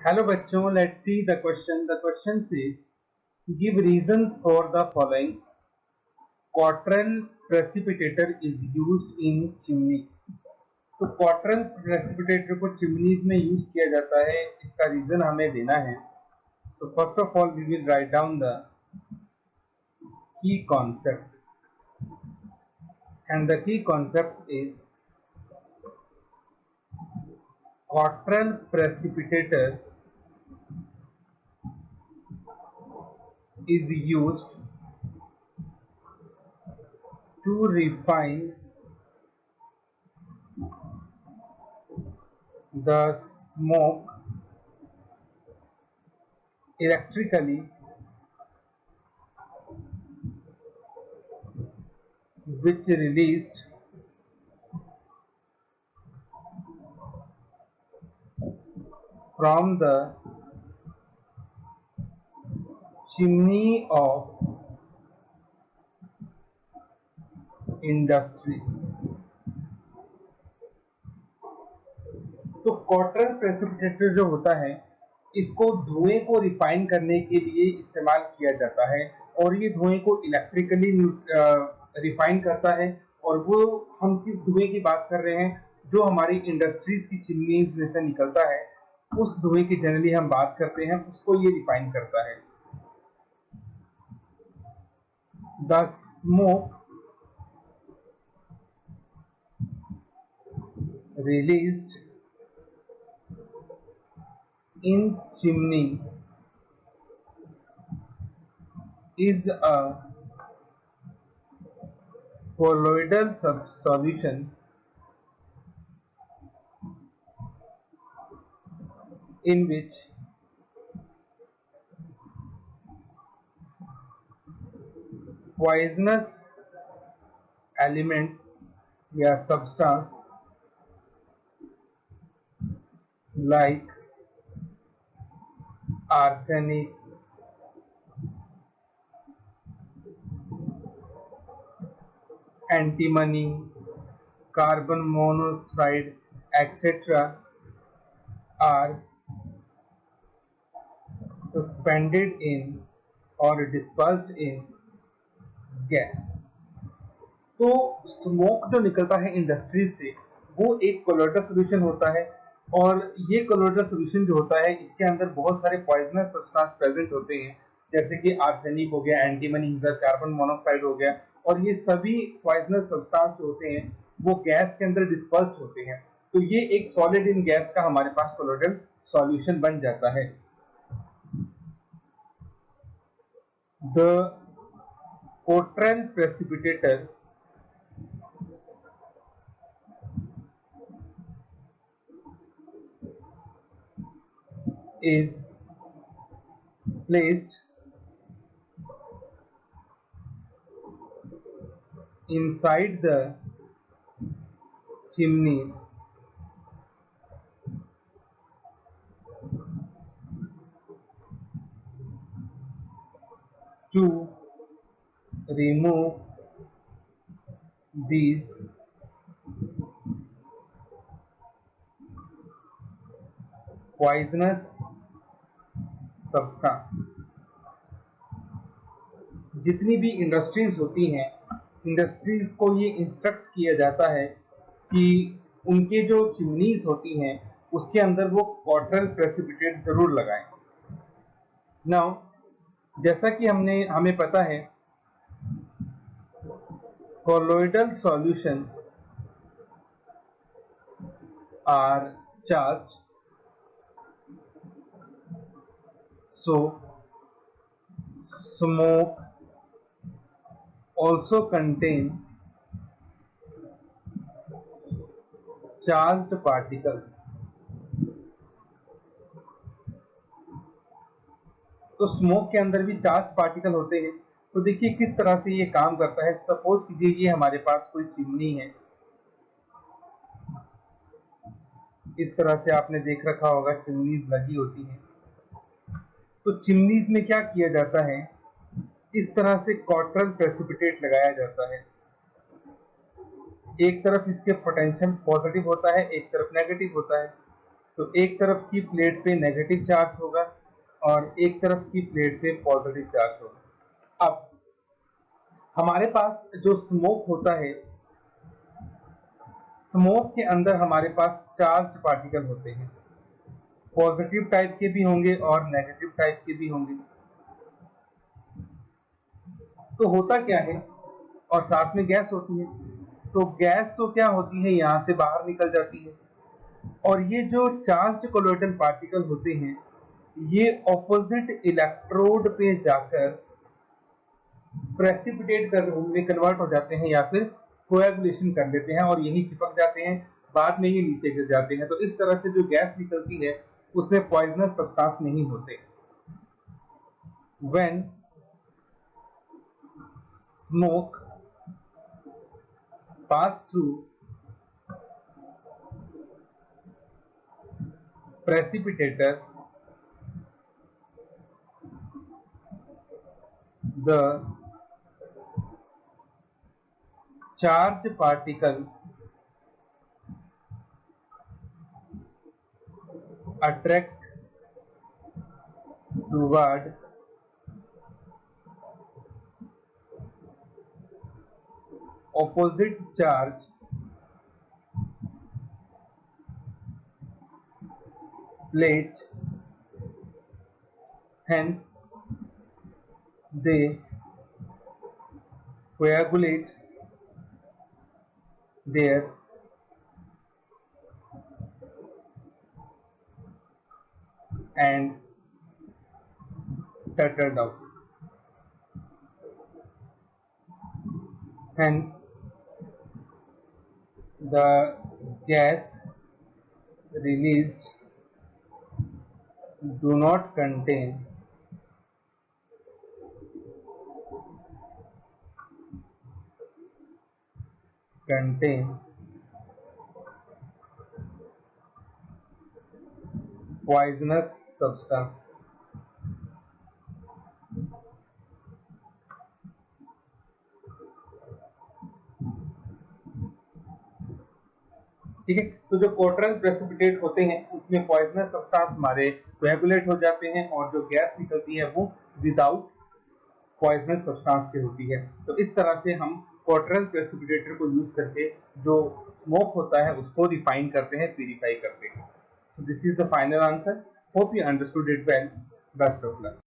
Hello बच्चों, let's see the question. The question says give reasons for the following. Cottrell precipitator is used in chimney. तो Cottrell precipitator को chimneys में use किया जाता है, इसका रीजन हमें देना है। तो first of all we will write down the key concept, and the key concept is Cottrell precipitator is used to refine the smoke electrically which released from the chimney of industries। तो Cottrell precipitator जो होता है, इसको धुएं को refine करने के लिए इस्तेमाल किया जाता है, और ये धुएं को इलेक्ट्रिकली रिफाइन करता है। और वो हम किस धुएं की बात कर रहे हैं, जो हमारी इंडस्ट्रीज की चिमनीज में से निकलता है, उस धुएं की जनरली हम बात करते हैं, उसको ये रिफाइन करता है। The smoke released in chimney is a colloidal solution in which poisonous element या substance like arsenic, antimony, carbon monoxide, etc. are suspended in or dispersed in gas। तो स्मोक जो निकलता है इंडस्ट्रीज से, वो एक कोलोइडल सोल्यूशन होता है, और ये कोलोइडल सोल्यूशन जो होता है, इसके अंदर बहुत सारे पॉइजनस सब्सटेंस प्रेजेंट होते हैं, जैसे कि आर्सेनिक हो गया, एंटीमनी हो गया, कार्बन मोनोक्साइड हो गया। और ये सभी पॉइजनस सब्सटेंस जो होते हैं, वो गैस के अंदर डिस्पर्स्ड होते हैं। तो ये एक सॉलिड इन गैस का हमारे पास कोलोइडल सॉल्यूशन बन जाता है। The Cottrell precipitator is placed inside the chimney to remove these poisonous substance। जितनी भी इंडस्ट्रीज होती हैं, इंडस्ट्रीज को ये इंस्ट्रक्ट किया जाता है कि उनके जो चिमनीज होती हैं, उसके अंदर वो क्वार्टरल प्रेसिपिटेट जरूर लगाएं। नाउ, जैसा कि हमें पता है, colloidal solution are charged, so smoke also contain charged particles। तो स्मोक के अंदर भी चार्ज पार्टिकल होते हैं। तो देखिए किस तरह से ये काम करता है। सपोज कीजिए ये हमारे पास कोई चिमनी है, इस तरह से आपने देख रखा होगा, चिमनीज लगी होती हैं। तो चिमनीज में क्या किया जाता है, इस तरह से क्वार्टरल प्रेसिपिटेट लगाया जाता है। एक तरफ इसके पोटेंशियल पॉजिटिव होता है, एक तरफ नेगेटिव होता है। तो एक तरफ की प्लेट पे नेगेटिव चार्ज होगा और एक तरफ की प्लेट पे पॉजिटिव चार्ज होगा। अब हमारे पास जो स्मोक होता है, स्मोक के अंदर हमारे पास चार्ज पार्टिकल होते हैं, पॉजिटिव टाइप के भी होंगे और नेगेटिव टाइप के भी होंगे। तो होता क्या है, और साथ में गैस होती है, तो गैस तो क्या होती है, यहाँ से बाहर निकल जाती है, और ये जो चार्ज कोलोइडल पार्टिकल होते हैं ये ऑपोजिट इलेक्ट्रोड पे जाकर प्रेसिपिटेट कर में कन्वर्ट हो जाते हैं या फिर कोएगुलेशन कर लेते हैं और यही चिपक जाते हैं, बाद में ये नीचे गिर जाते हैं। तो इस तरह से जो गैस निकलती है उसमें पॉइजनस सब्सटेंस नहीं होते। When smoke pass through precipitator, the charged particle attract toward opposite charge plate, hence they coagulate there and settled out. Hence the gas released do not contain poisonous substance। ठीक है, तो जो कोटरल precipitate होते हैं उसमें poisonous substance हमारे coagulate हो जाते हैं और जो गैस निकलती है वो विदाउट पॉइजनस सब्सटेंस की होती है। तो इस तरह से हम कोटरल प्रेसिपिटेटर को यूज करके जो स्मोक होता है उसको रिफाइन करते हैं, प्यूरिफाई करते हैं। So this is the final answer. Hope you understood it well. Best of luck.